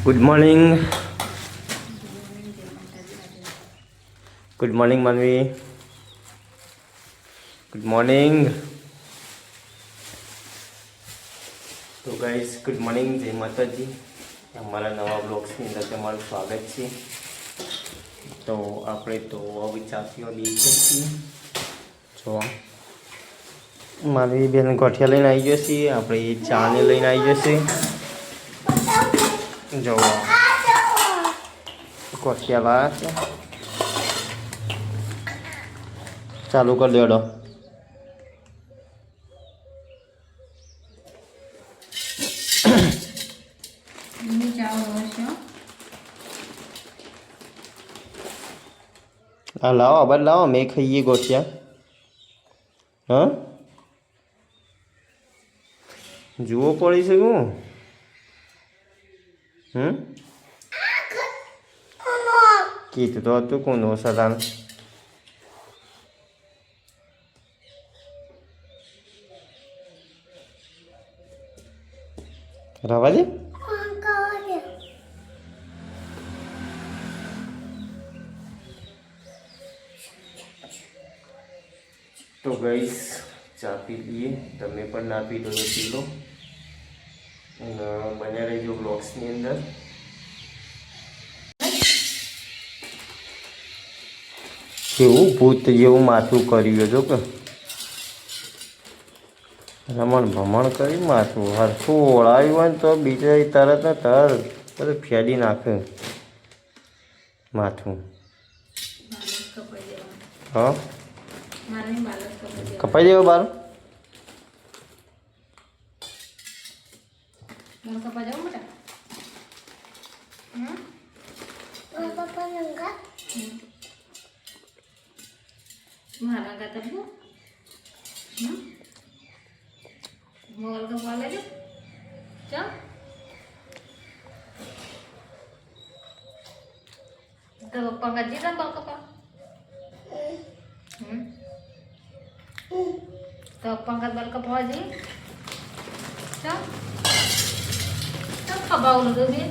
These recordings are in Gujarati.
Good morning. ગુડ મોર્નિંગ માનવી. Good morning. તો ગાઈસ ગુડ મોર્નિંગ, જય માતાજી. અમારા નવા બ્લોગ્સની અંદર તમારું સ્વાગત છે. તો આપણે તો હવે ચાપીઓ દઈએ છીએ. જો માનવી બેન ગોઠિયા લઈને આવી જશે, આપણે ચાને લઈને આવી જશે. જો ગોઠિયા લાવ્યા છે, ચાલુ કરી દેડો. હા લાવો, આબાદ લાવો, મેં ખાઈએ ગોઠિયા. હા જુઓ પડી છે હું કીધું તો હતું કોનું સદાન. રવા દે. તો ગાઈસ ચા પી લઈએ, તમે પણ ના પી તો પી લો. બન્યા રહેજો બ્લોગ્સની અંદર. કેવું ભૂત જેવું માથું કર્યું જો કે રમણ ભમણ કરી માથું હરખું ઓળાવ્યું હોય ને તો બીજા તરત ને તરત બધું ફેડી નાખે માથું. હા કપાઈ દેવો બાર. મારા ગાતા બો મોલ का वाला जो चल तो पंगा जी ना बाल का तो पंगा बाल का जी चल चल खबाऊ लो भी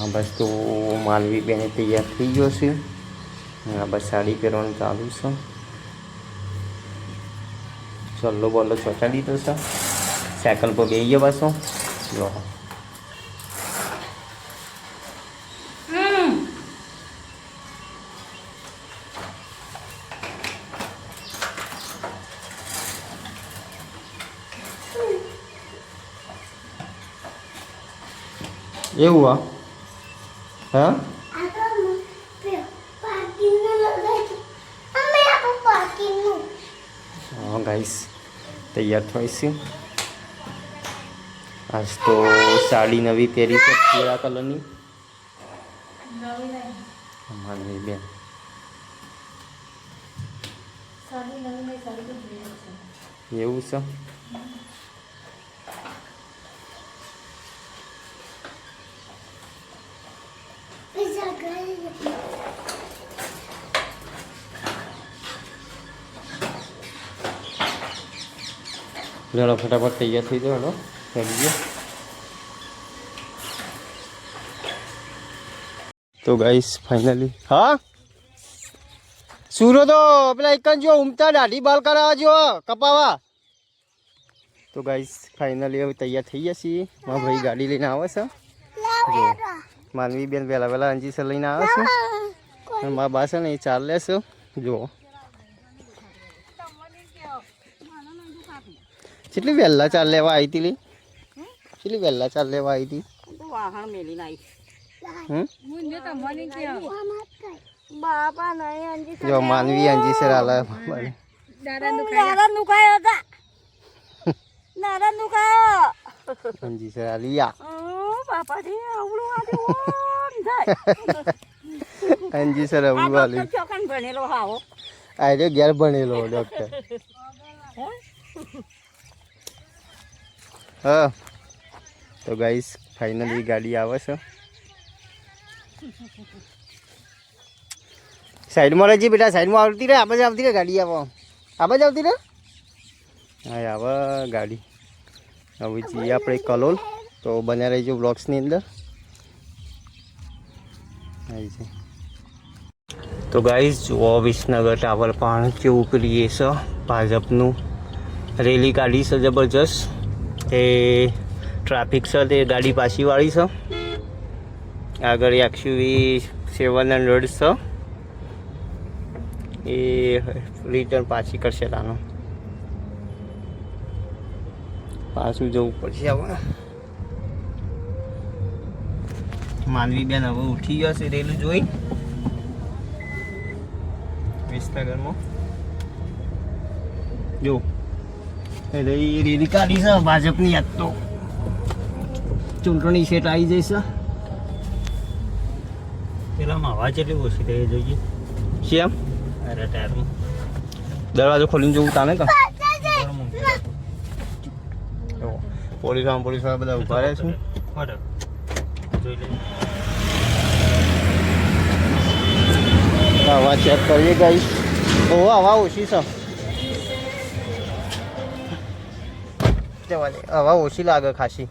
હા બસ તો માનવી બેને તૈયાર થઈ ગયો છે. હા બસ સાડી પહેરવાનું ચાલુ છે. ચલ્લો બોલો ચોંટાડી દીધો છે, સાયકલ પર બેસી ગયો પાછો. જો એવું હા હા ગાઈસ તૈયાર થાય છે. આજ તો સાડી નવી પહેરી છે, પીળા કલરની. માનવી બેન એવું છે. લેડો ફટાફટ તૈયાર થઈ જાઓ. હેડો થઈ ગયો. તો ગાઈસ ફાઇનલી હા સુરો તો પેલા એક જો ઉમતા દાઢી બાલ કરાવવા જો કપાવા. તો ગાઈસ ફાઇનલી હવે તૈયાર થઈ ગયા છીએ. મારા ભાઈ ગાડી લઈને આવે છે. જો માનવી બેન વહેલા વહેલા અંજીસર લઈને આવે છે અને મારા બા છે ને એ ચાલ લેશે. જો કેટલી વહેલા ચાલ લેવા આવી હતી લી, કેટલી વહેલા ચાલ લેવા આવી હતી. વાહણ મેલી નાઈ જો માનવી અંજીસર આલા દાદા નુકાયો હતા દાદા નુકાયો અંજી સર આલિયા બાપાજી આવડું આલ્યું જાય અંજી સર આવડું આલ્યું ચોકન ભણેલો હાવો આ રહ્યો ઘેર ભણેલો ડૉક્ટર હા તો ગાઈસ ફાઇનલી ગાડી આવે છે સાઈડમાં રહેજી બેટા સાઈડમાં આવતી રહે આબાજ આવતી રહે ગાડી આવો આબાજ આવતી રહે હા આવે ગાડી હવે જઈએ આપણે કલોલ તો બન્યા રહીજો બ્લોગ્સની અંદર આવી છે તો ગાઈસ જુઓ વિસનગર ટાવર પણ કેવું કરીએ છે ભાજપનું રેલી કાઢી છે જબરજસ્ત એ ટ્રાફિક છે તે ગાડી પાછી વાળી છે આગળ એક્સયુવી 700 છે એ રિટર્ન પાછી કરશે તાનો પાછું જવું પડશે હવે માનવી બેન હવે ઉઠી જશે રેલું જોઈ વિસનગરમાં જો એટલે એ રેલી કાઢી છે ભાજપની યાદ તો ચૂંટણી સેટ આવી જઈશ પેલામાં અવાજ એટલી ઓછી થઈ જોઈએ કેમ અરે ટાયરમાં દરવાજો ખોલીને જોવું તાને તો પોલીસ વાળા બધા ઉભા રહે છે જોઈ લે હવા ચેક કરીએ ગાઈસ ઓ હવા ઓછી છે હવા ઓછી લાગે ખાસી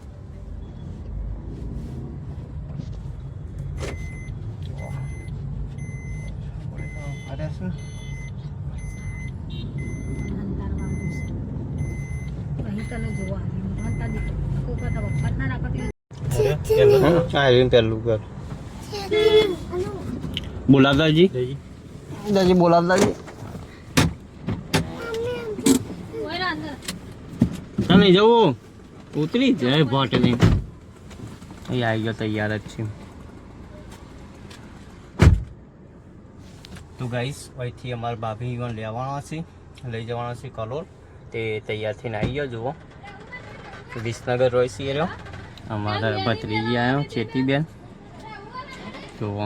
પહેલું ઘર બોલાવતાજી દાદી બોલાવતાજી તમે જવું ઉતરી જાય ભોટ નહીં અહીં આવી ગયો તૈયાર જ છે તો ગાઈસ અહીંથી અમારા ભાભી પણ લેવાના છે લઈ જવાના છે કલોલ તે તૈયાર થઈને આવી ગયો જુઓ વિસનગર રોય છે રહ્યો અમારા ભત્રીજી આવ્યો ચેતીબેન જુઓ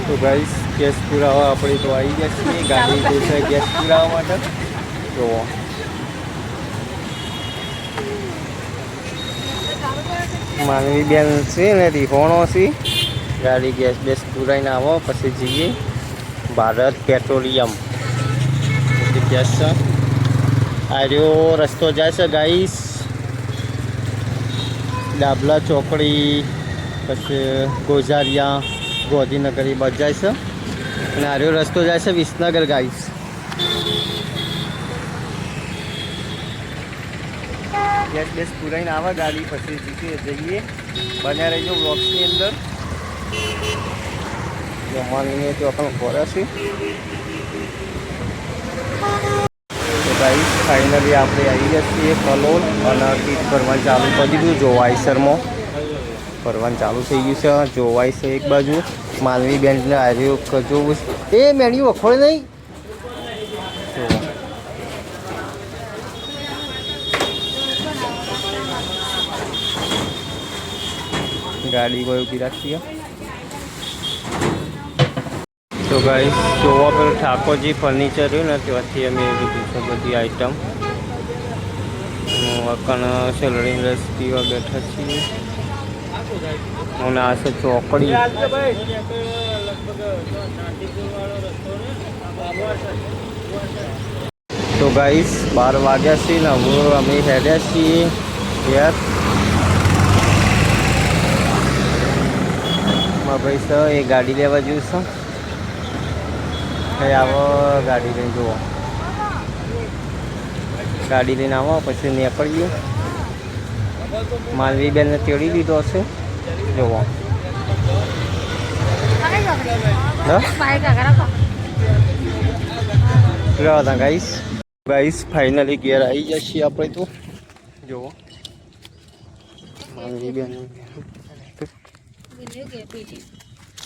તો ગાઈસ ગેસ પુરાવા આપણે તો આવી ગયા છીએ ગાડી જે છે ગેસ પુરાવા માટે જુઓ માનવી બેન છે ને રીહોણો છે ગાડી ગેસ બેસ પુરાઈને આવો પછી જઈએ ભારત પેટ્રોલિયમ ગેસ છે આ રહ્યો રસ્તો જાય છે ગાઈસ ડાબલા ચોકડી પછી ગોઝારિયા ગોધીનગર એ બાજુ જાય છે અને આ રહ્યો રસ્તો જાય છે વિસનગર ગાઈસ ગેસ બેસ પુરાઈને આવે ગાડી પછી જઈએ બન્યા રહીજો બ્લોક્સની અંદર જમવાની તો આપણે ખોરા છે તો ગાઈસ ફાઇનલી આપણે આવી ગયા છીએ કલોલ અને ટીટ ફરવાનું ચાલુ કરી દીધું જોવાઈસરમાં ફરવાનું ચાલુ થઈ ગયું છે જોવાઈ છે એક બાજુ માનવી બેનને આવ્યો જોવું એ મેળ્યું વખોડે નહીં ગાડી કોઈ ઉભી રાખીએ તો ગાઈસ જોવા પેલું ઠાકોરજી ફર્નિચર રહ્યું ને ત્યાંથી અમે લીધું છે બધી આઈટમ અકણ સેલરીંગ રસ પીવા બેઠા છીએ અને આ છે ચોકડી તો ગાઈસ 12 વાગ્યા છે ને હવે અમે હેડ્યા છીએ યાર ભાઈ સર એ ગાડી લેવા જોઈશું આવો ગાડી લઈને જુઓ ગાડી લઈને આવો પછી નીકળીએ માલવી બેનને તેડી લીધો છે જુઓ હતા ગાઈસ ફાઇનલી ઘેર આવી જાય છીએ આપણે તો જુઓ માલવી બેન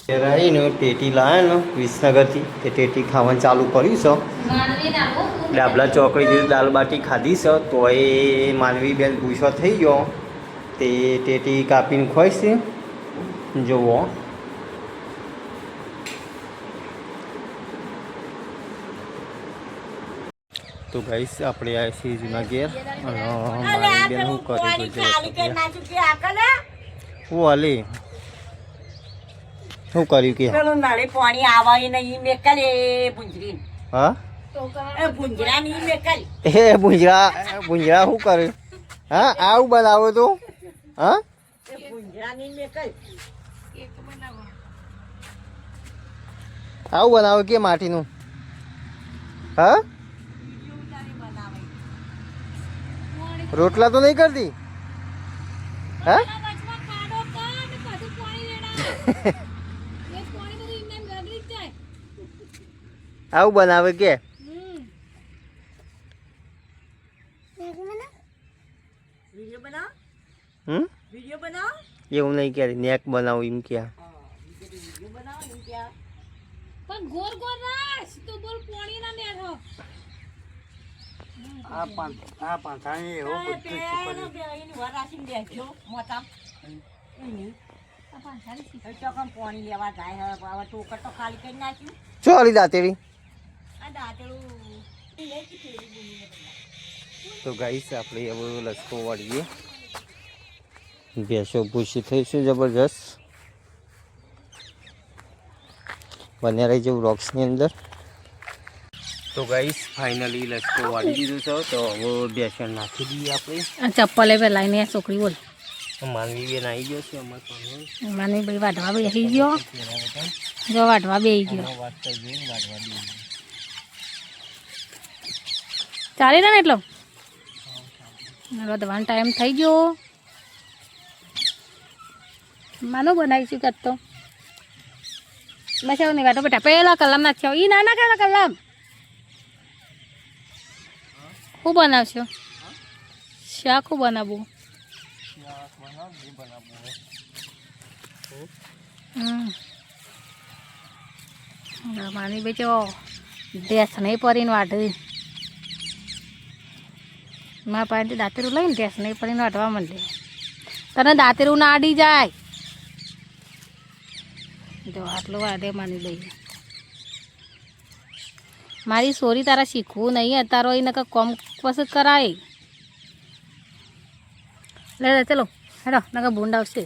આવીને ટેટી લાવ્યા ને વિસનગરથી તે ટેટી ખાવાનું ચાલુ કર્યું છે. માનવી નાખો ડાબલા ચોકડીથી દાલ બાટી ખાધી છે તો એ માનવી બેન પૂછો થઈ ગયો તે ટેટી કાપીને ખોઈશ જુઓ. તો ગાઈસ આપણે આવ્યા છીએ જૂના ઘેર અને મારી બેન શું કરે હું હાલે શું કર્યું કે પેલું નળે પાણી આવે નહીં મેકલે ભુંજરી હા એ ભુંજરા નહીં મેકલ એ ભુંજરા શું કરે હા આવું બનાવો તો હા એ ભુંજરા નહીં મેકલ આવું બનાવો કે માટીનું હા રોટલા તો નહીં કરતી હા આવું બનાવે કે વિડિયો બનાવ હમ વિડિયો બનાવ એવું નહીં કે નેક બનાવું એમ કે વિડિયો બનાવ એમ ક્યાં પણ ગોર ગોર રાખ તો બોલ પોણી ના નેઠો આ પાંથાણી એવો બધું પેલો બેહીને વરાસીને બેઠો મોટા આ પાંચાળી સી એ ચોકમ પાણી લેવા જાય હવે ટોકર તો ખાલી કરી નાખ્યું ચોરી દાતેડી આ દાંતડું તો ગાઈસ આપણે હવે લસકો વાળીએ ભેંસો ભૂસી થઈશું જબરજસ્ત બને રહી જવું રોક્સની અંદર. તો ગાઈસ ફાઇનલી લસકો વાળી દીધું છે તો હવે બેસન નાખી દઈએ આપણે. આ ચપ્પલે પે લાઈને આ છોકરી બોલ માનવી બેન આવી ગયો છે અમારે પાસે માનવી ભાઈ વાઢવા બેસી ગયો જો વાઢવા બેસી ગયો ચાલી રહ્યા ને એટલો વધવાનો ટાઈમ થઈ ગયો માનો બનાવીશું કાં તો બસ એવું નહીં વાટો બેટા પેલા કલામ નાખ્યો એ ના નાખે કલામ શું બનાવશો શાક શું બનાવવું માની બેચો ડેસ નહીં પડીને વાઢી મારા પાસેથી દાંતેરું લઈને ડેસ નહીં પડીને વાઢવા માંડે તને દાંતેરું ના આડી જાય જો આટલું વાઢે માની લઈએ મારી સોરી તારા શીખવું નહીં અત્યારે એને કોમ પસંદ કરાય લે ચલો હેડો નકા ભૂંડ આવશે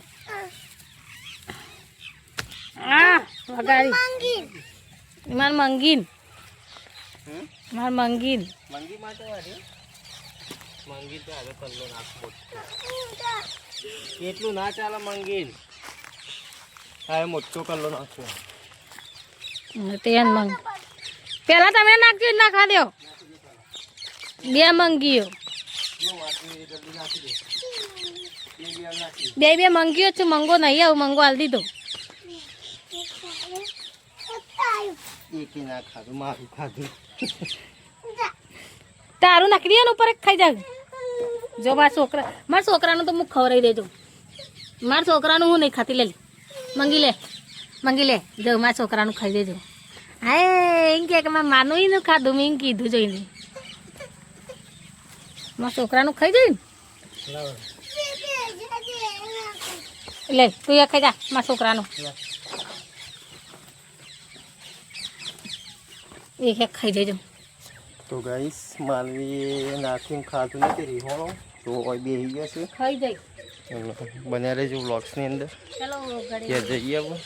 વગાડી માર મંગીન મંગી માટે વાળી મંગી તો હવે કલ્લો નાખવો એટલું ના ચાલે મંગીન હવે મોટો કલ્લો નાખવો તે મંગ પેલા તમે નાખજો ના ખા દો બે મંગીઓ બે મંગીઓ છે મંગો નહીં આવું મંગો હાલ દીધો એકે ના ખાધું મારું ખાધું તારું નાખી દે ઉપર એક ખાઈ જાય જો મારા છોકરાનું તો મુખ ખવડાવી દેજો મારા છોકરાનું હું નહીં ખાતી લે મંગી લે જો મારા છોકરાનું ખાઈ દેજો હા એમ કે મારે માનું નું ખાધું મેં કીધું જોઈને મારા છોકરાનું ખાઈ જાય ને લે તું એ ખાઈ જા મારા છોકરાનું એક ખાઈ દેજો. તો ગાઈસ માનવી નાખીને ખાધું નથી રીહોણો તો ઓય બે ગયા છે ખાઈ જાય બન્યા રહેજો વ્લોગ્સની અંદર ચલો ત્યાં જઈએ આપણે